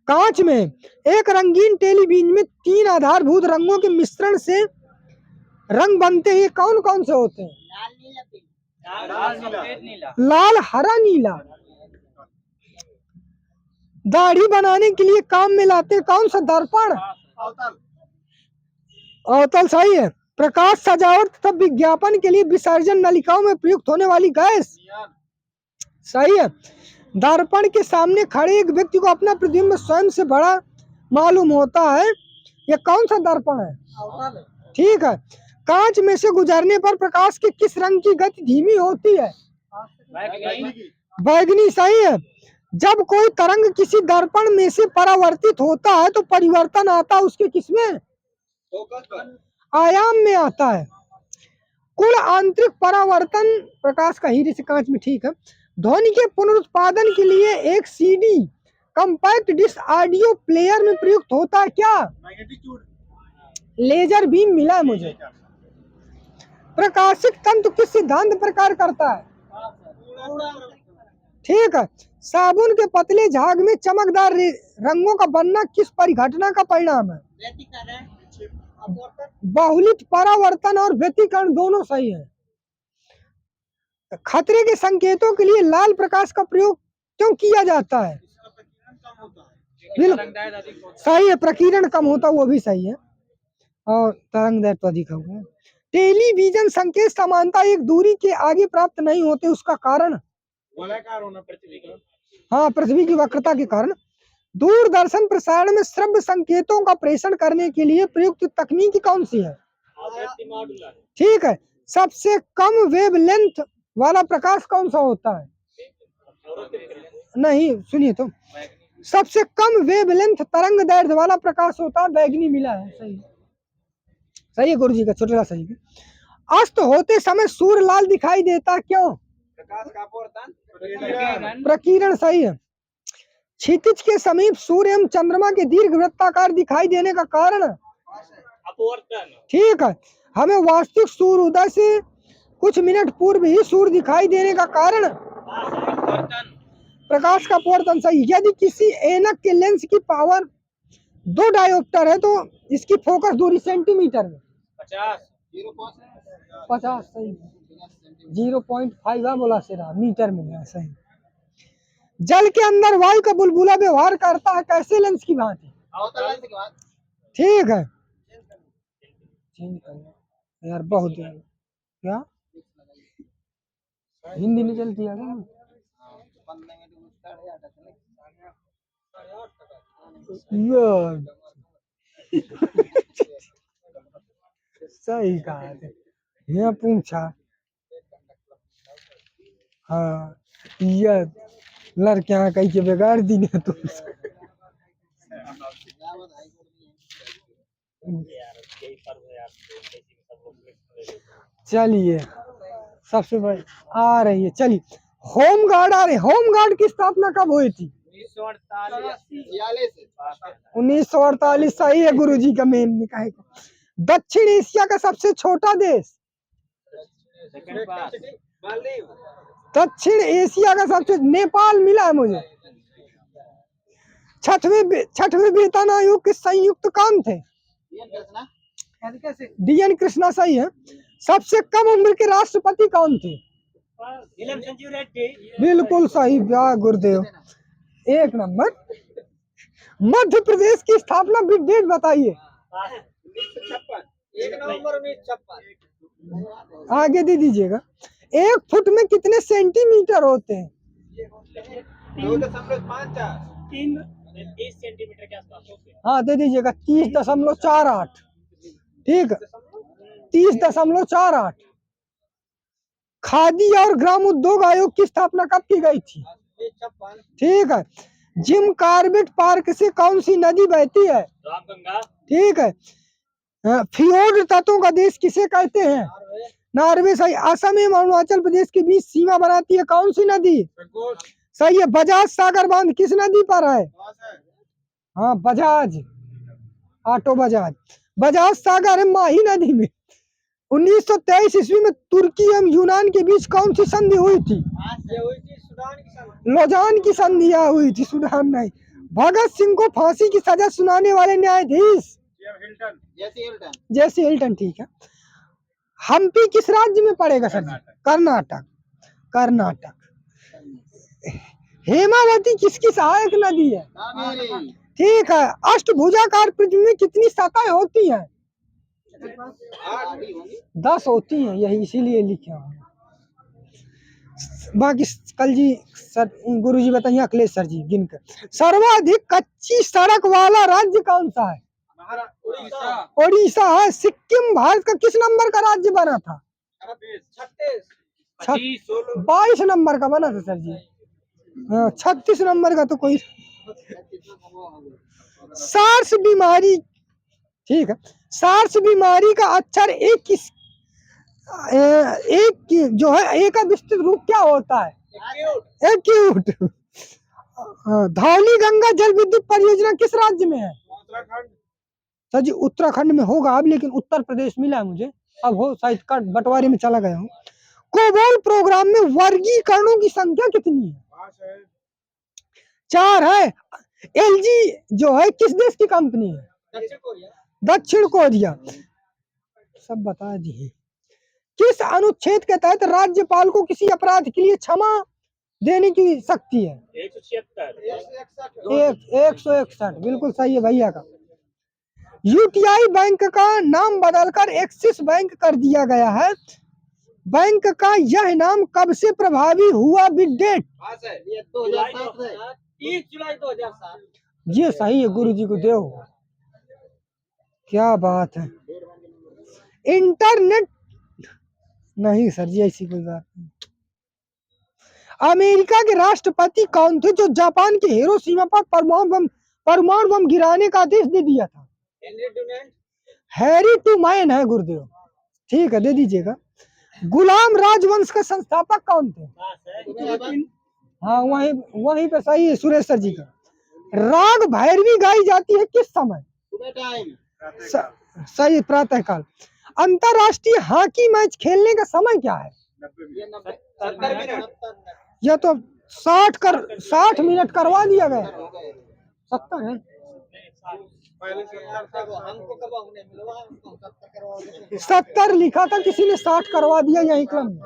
कांच में। एक रंगीन टेलीविजन में 3 आधारभूत रंगों के मिश्रण से रंग बनते हैं, कौन कौन से होते हैं? लाल, सफेद, नीला। लाल, हरा, नीला। दाढ़ी बनाने के लिए काम में लाते हैं कौन सा? दर्पण। अवतल सही है। प्रकाश सजावट तथा विज्ञापन के लिए विसर्जन नलिकाओं में प्रयुक्त होने वाली गैस सही है। दर्पण के सामने खड़े एक व्यक्ति को अपना प्रतिबिंब स्वयं से बड़ा मालूम होता है, यह कौन सा दर्पण है? ठीक है। कांच में से गुजरने पर प्रकाश के किस रंग की गति धीमी होती है? बैगनी सही है। जब कोई तरंग किसी दर्पण में से परावर्तित होता है तो परिवर्तन आता है उसके किसमें? आयाम में आता है। कुल आंतरिक परावर्तन प्रकाश का हीरे से कांच में। ठीक है। ध्वनि के पुनरुत्पादन के लिए एक CD compact disc audio player में प्रयुक्त होता है क्या? लेजर बीम मिला है मुझे। प्रकाशिक तंतु किस सिद्धांत पर कार्य करता है? ठीक है। साबुन के पतले झाग में चमकदार रंगों का बनना किस परिघटना का परिणाम है? बहुलित परावर्तन और व्यतिकरण दोनों सही है। खतरे के संकेतों के लिए लाल प्रकाश का प्रयोग क्यों किया जाता है? बिल्कुल सही है। प्रकीर्णन कम होता वो भी सही है और तरंग दैर्ध्य अधिक होगा। टेलीविजन संकेत समानता एक दूरी के आगे प्राप्त नहीं होते, उसका कारण? गोलाकार होना पृथ्वी का। हाँ, पृथ्वी की वक्रता के कारण। दूरदर्शन प्रसारण में श्रव्य संकेतों का प्रेषण करने के लिए प्रयुक्त तकनीक कौन सी है? ठीक है। सबसे कम वेवलेंथ वाला प्रकाश कौन सा होता है? नहीं, सुनिए तो। सबसे कम वेवलेंथ तरंग दैर्ध्य वाला प्रकाश होता है बैगनी। मिला है सही। सही है गुरु जी का छोटा सही है। अस्त होते समय सूर्य लाल दिखाई देता क्यों? प्रकाश का अपवर्तन। प्रकीर्णन सही है। क्षितिज के समीप सूर्य एवं चंद्रमा के दीर्घ वृत्ताकार दिखाई देने का कारण? अपवर्तन। ठीक है। हमें वास्तविक सूर्योदय से कुछ मिनट पूर्व ही सूर्य दिखाई देने का कारण? प्रकाश का अपवर्तन सही। यदि किसी ऐनक के लेंस की पावर 2 डायोप्टर है तो इसकी फोकस दूरी सेंटीमीटर में? 50 सही। 0.5 बोला सिरा मीटर में सही। जल के अंदर वायु का बुलबुला व्यवहार करता है कैसे? लेंस की भांति। ठीक है। यार बहुत क्या हिंदी में चलती है क्या? सही कहा ये पूछा। हाँ, ये लड़कियां कहीं के बिगाड़ दी ने तुम। चलिए सबसे बड़ी आ रही है। चलिए होम गार्ड आ रहे। होम गार्ड की स्थापना कब हुई थी? 1948 सही है गुरुजी का मेन निकाय को। दक्षिण एशिया का सबसे छोटा देश? दक्षिण एशिया का सबसे, नेपाल मिला है मुझे। छठवें वेतन आयोग के संयुक्त काम थे, DN कृष्णा सही है। सबसे कम उम्र के राष्ट्रपति कौन थे? नीलम संजीव रेड्डी। बिल्कुल सही, वाह गुरुदेव, एक नंबर। मध्य प्रदेश की स्थापना डेट बताइए। 1956। 1 नवंबर 1956। आगे दे दीजिएगा। 1 फुट में कितने सेंटीमीटर होते हैं? 2.54। 30 सेंटीमीटर के आसपास होते हैं। हाँ दे दीजिएगा, 30.48। ठीक है, 30.48। खादी और ग्राम उद्योग आयोग की स्थापना कब की गई थी? 56। ठीक है। जिम कॉर्बेट पार्क से कौन सी नदी बहती है? रामगंगा। ठीक है। फियोर्ड तटों का देश किसे कहते हैं? नॉर्वे सही। असम एवं अरुणाचल प्रदेश के बीच सीमा बनाती है कौन सी नदी? सही है। बजाज सागर बांध किस नदी पर है? हाँ बजाज, ऑटो बजाज। बजाज सागर है माही नदी में। 1923 ईस्वी में तुर्की एवं यूनान के बीच कौन सी संधि हुई थी? लोजान की संधि हुई थी, सूडान नहीं। भगत सिंह को फांसी की सजा सुनाने वाले न्यायाधीश? जेसी हिल्टन। ठीक है। हम्पी किस राज्य में पड़ेगा सर? कर्नाटक। कर्नाटक। हेमावती किसकी सहायक नदी है? ठीक है। अष्टभुजाकार पृथ्वी में कितनी शाखाएं होती हैं? 10 होती हैं, यही इसीलिए लिखे हैं। बाकी कल जी सर, गुरु जी बताइए, अखिलेश सर जी गिन कर। सर्वाधिक कच्ची सड़क वाला राज्य कौन सा है? ओडिशा है। सिक्किम भारत का किस नंबर का राज्य बना था? 22 नंबर का बना था सर जी। 36 नंबर का तो कोई। सार्स बीमारी, ठीक है, सार्स बीमारी का अक्षर एक जो है, एक का विस्तृत रूप क्या होता है? एक्यूट। धौली गंगा जल विद्युत परियोजना किस राज्य में है? सर जी उत्तराखंड में होगा अब, लेकिन उत्तर प्रदेश मिला है मुझे, अब हो शायद कट बंटवारे में चला गया हूँ। कोबोल प्रोग्राम में वर्गीकरणों की संख्या कितनी है? 4 है। LG जो है किस देश की कंपनी है? दक्षिण कोरिया। सब बता दिए। किस अनुच्छेद के तहत राज्यपाल को किसी अपराध के लिए क्षमा देने की शक्ति है? 161। बिल्कुल सही है भैया का। UTI बैंक का नाम बदलकर एक्सिस बैंक कर दिया गया है। बैंक का यह नाम कब से प्रभावी हुआ? बिग डेट 30 जुलाई 2007। ये सही है, गुरु जी को देव, क्या बात है। इंटरनेट नहीं सर जी, ऐसी कोई बात नहीं। अमेरिका के राष्ट्रपति कौन थे जो जापान के हिरोशिमा पर परमाणु बम गिराने का आदेश दे दिया था? हैरी ट्रूमैन है गुरुदेव। ठीक है, दे दीजिएगा। गुलाम राजवंश का संस्थापक कौन थे? हाँ वहीं पे सही है, सुरेश सर जी का। राग भैरवी गाई जाती है किस समय? सही, प्रातः काल। अंतरराष्ट्रीय हॉकी मैच खेलने का समय क्या है? 70 मिनट। यह तो 60 मिनट करवा दिया गया। 70 है। 70 लिखा था किसी ने, 60 करवा दिया यही क्रम में।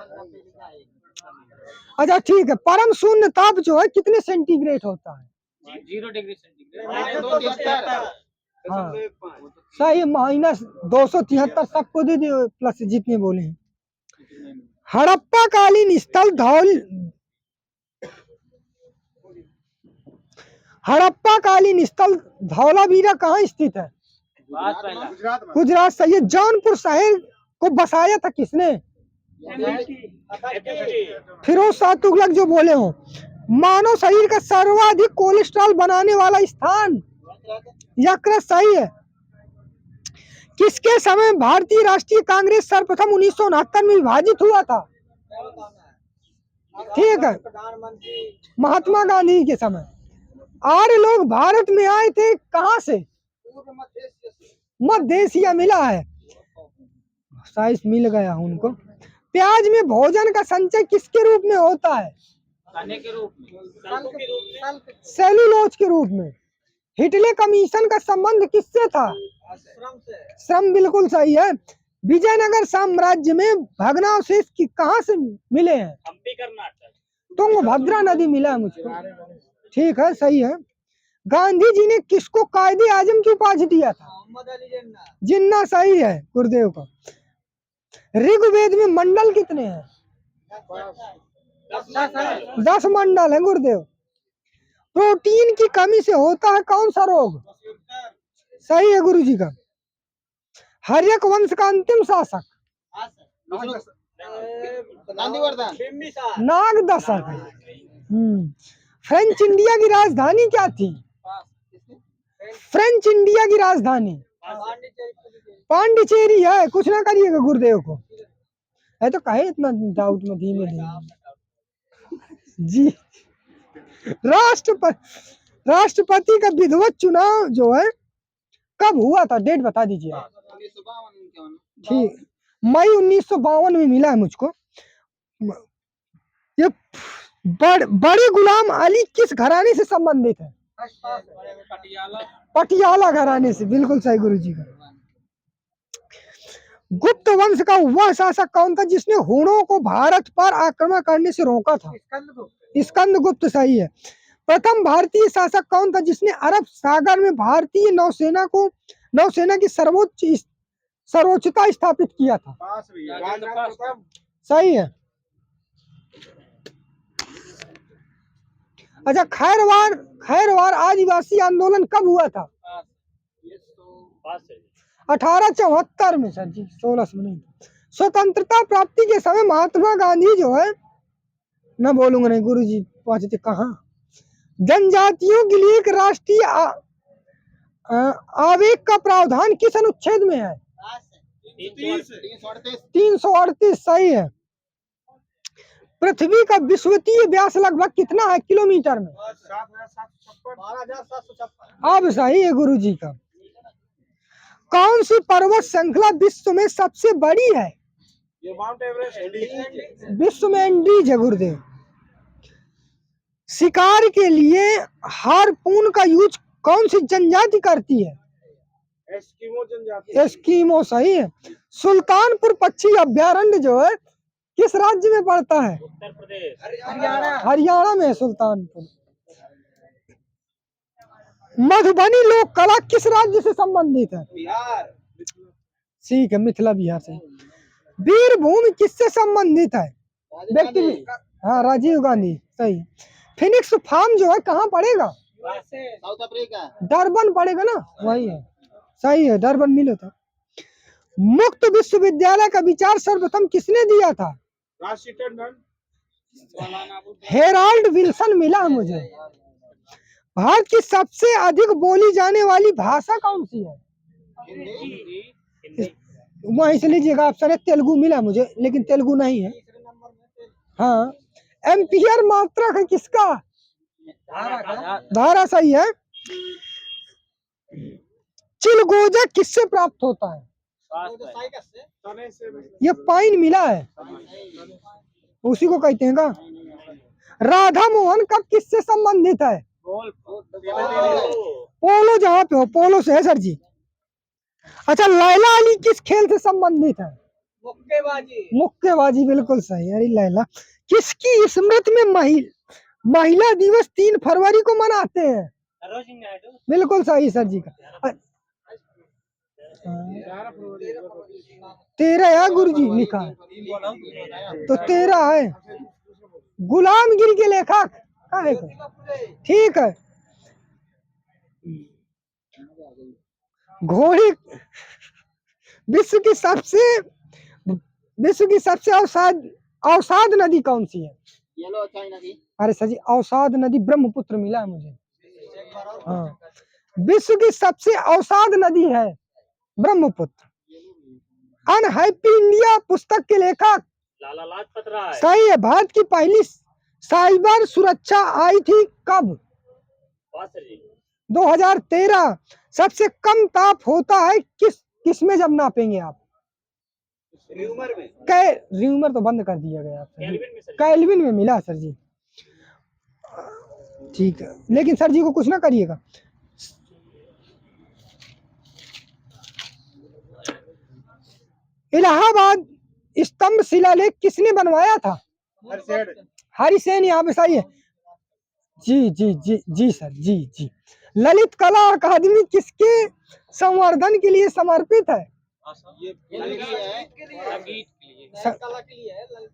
अच्छा ठीक है। परम शून्य ताप जो है कितने सेंटीग्रेड होता है? 0 डिग्री सेंटीग्रेड। हाँ सही, -273 सबको दे दिए, प्लस जितने बोले हैं। हड़प्पा कालीन स्थल धौलावीरा कहाँ स्थित है? गुजरात सही है। जौनपुर शहर को बसाया था किसने? फिरोज शाह तुगलक जो बोले हो। मानव शरीर का सर्वाधिक कोलेस्ट्रॉल बनाने वाला स्थान? यकृत सही है। किसके समय भारतीय राष्ट्रीय कांग्रेस सर्वप्रथम 1969 में विभाजित हुआ था? ठीक है, महात्मा गांधी के समय। आर्य लोग भारत में आए थे कहां से? मध्य एशिया मिला है, साइज मिल गया उनको। प्याज में भोजन का संचय किसके रूप में होता है? खाने के रूप में, सल्फो के रूप में, सेलुलोज के रूप में। हिटले कमीशन का संबंध किससे था? श्रम से। श्रम, बिल्कुल सही है। विजयनगर साम्राज्य में भग्नावशेष कहाँ से मिले हैं? हम्पी कर्नाटक, तुंगभद्रा नदी मिला है मुझको। ठीक है, सही है। गांधी जी ने किसको कायदे आजम की उपाधि दिया था? मोहम्मद अली जिन्ना। जिन्ना, सही है, गुरुदेव का। ऋग्वेद में मंडल कितने हैं? 10 मंडल है गुरुदेव। प्रोटीन की कमी से होता है कौन सा रोग? सही है गुरु जी का। हर्यक वंश का अंतिम शासक? नाग दशक। फ्रेंच इंडिया की राजधानी क्या थी? फ्रेंच इंडिया की राजधानी पांडिचेरी है। कुछ ना करिएगा गुरुदेव को, है तो कहे इतना डाउट में धीमे जी। राष्ट्रपति का विधिवत चुनाव जो है कब हुआ था? डेट बता दीजिए। ठीक, मई 1952 में मिला है मुझको। ये बड़े गुलाम अली किस घराने से संबंधित है? पटियाला घराने से, बिल्कुल सही गुरु जी का। गुप्त वंश का वह शासक कौन था जिसने हुणों को भारत पर आक्रमण करने से रोका था? स्कंदगुप्त, सही है। प्रथम भारतीय शासक कौन था जिसने अरब सागर में भारतीय नौसेना की सर्वोच्चता स्थापित किया था? सही है। अच्छा, खैरवार आदिवासी आंदोलन कब हुआ था? 1874 में सर जी, 16 में नहीं। स्वतंत्रता प्राप्ति के समय महात्मा गांधी जो है, मैं बोलूंगा नहीं गुरु जी पहुंचते कहाँ। जनजातियों के लिए एक राष्ट्रीय आवेग का प्रावधान किस अनुच्छेद में है? 338, सही है। पृथ्वी का विषुवतीय व्यास लगभग कितना है किलोमीटर में? 12,756। अब सही है गुरु जी का। कौन सी पर्वत श्रृंखला विश्व में सबसे बड़ी है? ये माउंट एवरेस्ट विश्व में एंडीज है गुरुदेव। शिकार के लिए हार्पून का यूज कौन सी जनजाति करती है? एस्किमो जनजाति। एस्किमो, सही है। सुल्तानपुर पक्षी अभ्यारण्य जो है किस राज्य में पड़ता है? उत्तर प्रदेश, हरियाणा में है सुल्तानपुर। मधुबनी लोक कला किस राज्य से संबंधित है? बिहार। ठीक है, मिथिला बिहार से। वीरभूमि किससे संबंधित है? व्यक्ति, हाँ, राजीव गांधी, सही। फिनिक्स फार्म जो है कहाँ पड़ेगा? South Africa. डरबन पड़ेगा ना, वही है, सही है, डरबन मिला था। मुक्त विश्वविद्यालय का विचार सर्वप्रथम किसने दिया था? राशि टंडन। हेराल्ड विल्सन मिला है मुझे। भारत की सबसे अधिक बोली जाने वाली भाषा कौन सी है? वहीं से लीजिएगा ऑप्शन है, तेलुगु मिला मुझे, लेकिन तेलुगु नहीं है। हाँ, एम्पियर मात्रक है किसका? धारा, सही है। चिलगोजा किससे प्राप्त होता है? ये पाइन मिला है, उसी को कहते हैं का। राधा मोहन कब किससे संबंधित है? पोलो, जहाँ पे हो पोलो से है सर जी। अच्छा, लैला अली किस खेल से संबंधित है? मुक्केबाजी। मुक्केबाजी, बिल्कुल सही। अरे लैला किसकी स्मृति में महिला दिवस 3 फरवरी को मनाते हैं? बिल्कुल सही सर जी का। 13 है गुरु जी लिखा है, तो 13 है। गुलामगिरी के लेखक कहाँ है? ठीक है। घोड़ी विश्व की सबसे अवसाद नदी कौन सी है? येलो चाय नदी। अरे सर जी, अवसाद नदी ब्रह्मपुत्र मिला है मुझे। हाँ, विश्व की सबसे अवसाद नदी है ब्रह्मपुत्र। अनहैप्पी इंडिया पुस्तक के लेखक? लाला लाजपत राय, सही है। भारत की पहली साइबर सुरक्षा आई थी कब? 2013। सबसे कम ताप होता है किस में जब नापेंगे आप? र्यूमर तो बंद कर दिया गया सर जी। केल्विन में सर जी। केल्विन में मिला सर जी। ठीक है, लेकिन सर जी को कुछ ना करिएगा। इलाहाबाद स्तंभ शिलालेख किसने बनवाया था? हरिसेन, यहाँ पे सही है। जी जी जी जी सर, जी जी। ललित कला अकादमी किसके संवर्धन के लिए समर्पित है?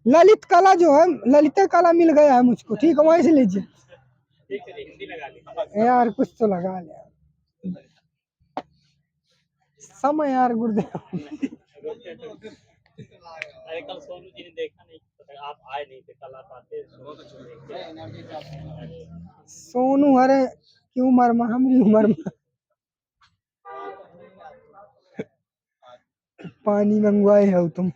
ललित कला जो है, ललित कला मिल गया है मुझको, ठीक है, वहीं से लीजिए। ठीक है जी, हिंदी लगा ली। यार कुछ तो लगा लिया समय यार गुरुदेव। अरे कल सोनू जी ने देखा नहीं, आप आए नहीं थे कल, आप आते सोनू अरे की उम्र में हमारी उम्र में पानी मंगवाए हो तुम।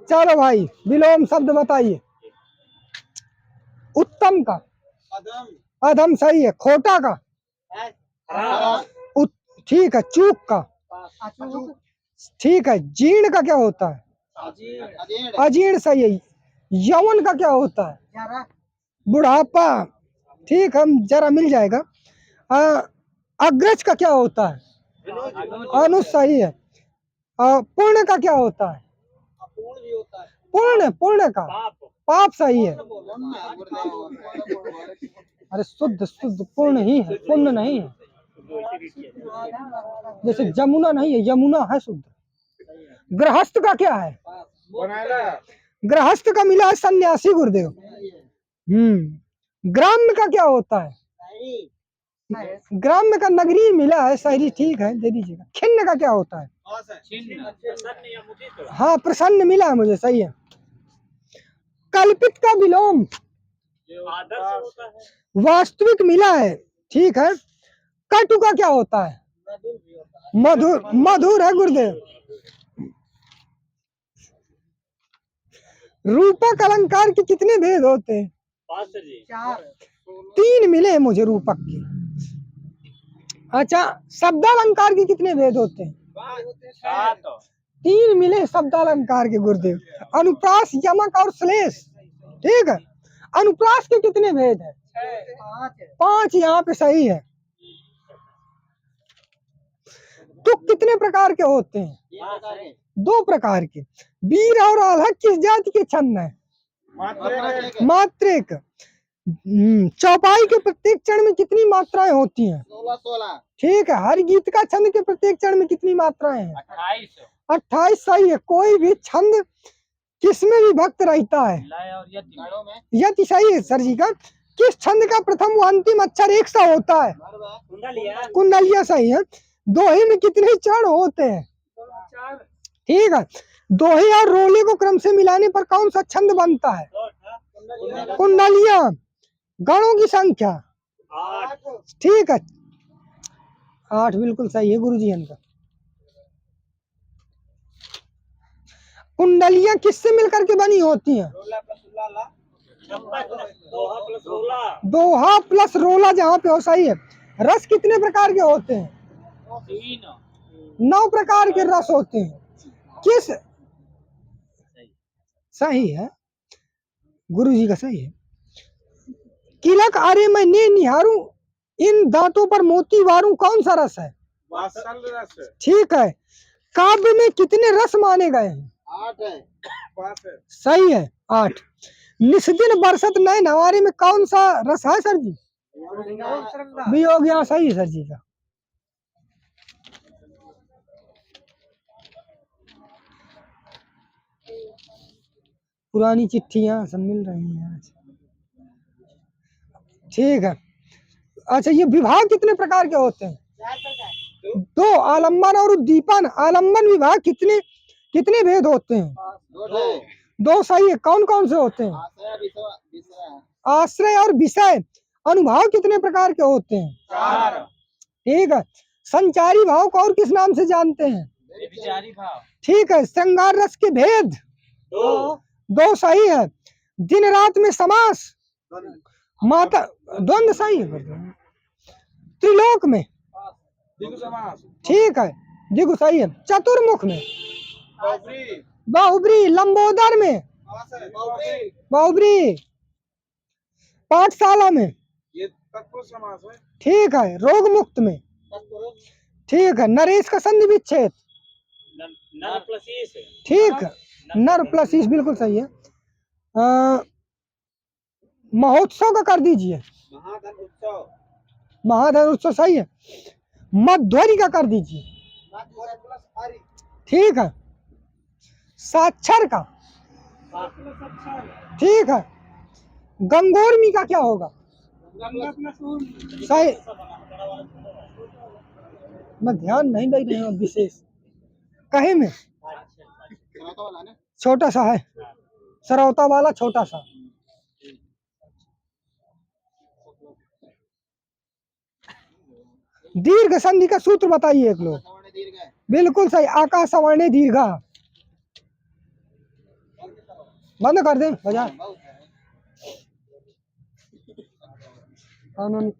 चलो भाई, विलोम शब्द बताइए। उत्तम का अधम सही है। खोटा का ठीक है। चूक का ठीक है। जीर्ण का क्या होता है? अजीर्ण सही है। यौवन का क्या होता है? बुढ़ापा ठीक, हम जरा मिल जाएगा। अग्रज का क्या होता है? अनुज सही है। पूर्ण का क्या होता है? पूर्ण का पाप सही है। अरे शुद्ध शुद्ध पूर्ण ही है, पुण्य नहीं है। जैसे जमुना नहीं है, यमुना है शुद्ध। गृहस्थ का क्या है? गृहस्थ का मिला है सन्यासी गुरुदेव। ग्राम्य का क्या होता है? ग्राम्य का नगरी मिला है, शहरी ठीक है, दे दीजिएगा। खिन्न का क्या होता है? हाँ प्रसन्न मिला है मुझे, सही है। कल्पित का विलोम वास्तविक मिला है, ठीक है। कटु का क्या होता है? मधुर, मधुर है गुरुदेव। रूपक अलंकार के कितने भेद होते हैं? 3 मिले हैं मुझे रूपक के। अच्छा, शब्दालंकार के कितने भेद होते हैं? 3 मिले शब्दालंकार के गुरुदेव। अनुप्रास, यमक और श्लेष, ठीक है। अनुप्रास के कितने भेद है? 5 यहाँ पे सही है। तुक कितने प्रकार के होते हैं? 2 प्रकार के। वीर और आल्हा किस जाति के छंद है? मात्रिक। चौपाई के प्रत्येक चरण में कितनी मात्राएं होती हैं? 16 ठीक है। हर गीत का छंद के प्रत्येक चरण में कितनी मात्राएं हैं? 28 सही है। कोई भी छंद किसमें विभक्त रहता है? यति सही है सर जी का। किस छंद का प्रथम व अंतिम अक्षर एक सा होता है? कुंडलिया सही है। दोहे में कितने चरण होते हैं? ठीक है। दोहे और रोले को क्रम से मिलाने पर कौन सा छंद बनता है? कुंडलिया। गणों की संख्या? 8। ठीक है, 8 बिल्कुल सही है गुरुजी इनका। कुंडलियां किससे मिलकर के बनी होती हैं? दोहा प्लस रोला जहाँ पे हो, सही है। रस कितने प्रकार के होते हैं? 9 प्रकार के रस होते हैं। किस सही है गुरुजी का, सही है। किलक अरे मैं ने निहारू, इन दांतों पर मोती वारू, कौन सा रस है? ठीक है। काव्य में कितने रस माने गए हैं? 8 है। सही है, 8। निस्दिन बरसत नए नवारे में कौन सा रस है सर जी? वियोग, यहाँ सही है सर जी का। पुरानी चिट्ठियां सब मिल रही हैं आज, ठीक है। अच्छा, ये विभाग कितने प्रकार के होते हैं? 2। आलम्बन और उद्दीपन। आलम्बन विभाग कितने कितने भेद होते हैं? 2 सही है। कौन कौन से होते हैं? आश्रय और विषय। अनुभाव कितने प्रकार के होते हैं? 4। ठीक है। संचारी भाव को और किस नाम से जानते हैं? ठीक है। श्रृंगार रस के भेद? 2 सही है। दिन रात में समास? माता द्वंद्व सही है। त्रिलोक में? ठीक है, दिगु सही है। चतुर्मुख में? बाबरी बाहुबरी लंबोदर में, बाबरी बाहुबरी पाठशाला में, ये तत्पुरुष समास है। ठीक है। रोग मुक्त में, ठीक है। नरेश का संधि विच्छेद, नर प्लस ईश। ठीक है। नर प्लस ईश बिल्कुल सही है। महोत्सव का कर दीजिए, महाधन उत्सव महाधन उत्सव सही है। मध्वरी का कर दीजिए, प्लस हरि ठीक है। साक्षर का, ठीक है। गंगोर्मी का क्या होगा? गंगा प्लस सही, मैं ध्यान नहीं दे रही हूँ विशेष कहे में, छोटा सा है, सरौता वाला छोटा सा। दीर्घ संधि का सूत्र बताइए एक लोग। बिल्कुल सही, आकाश सवर्णे दीर्घा। बंद कर दें बजा। कानून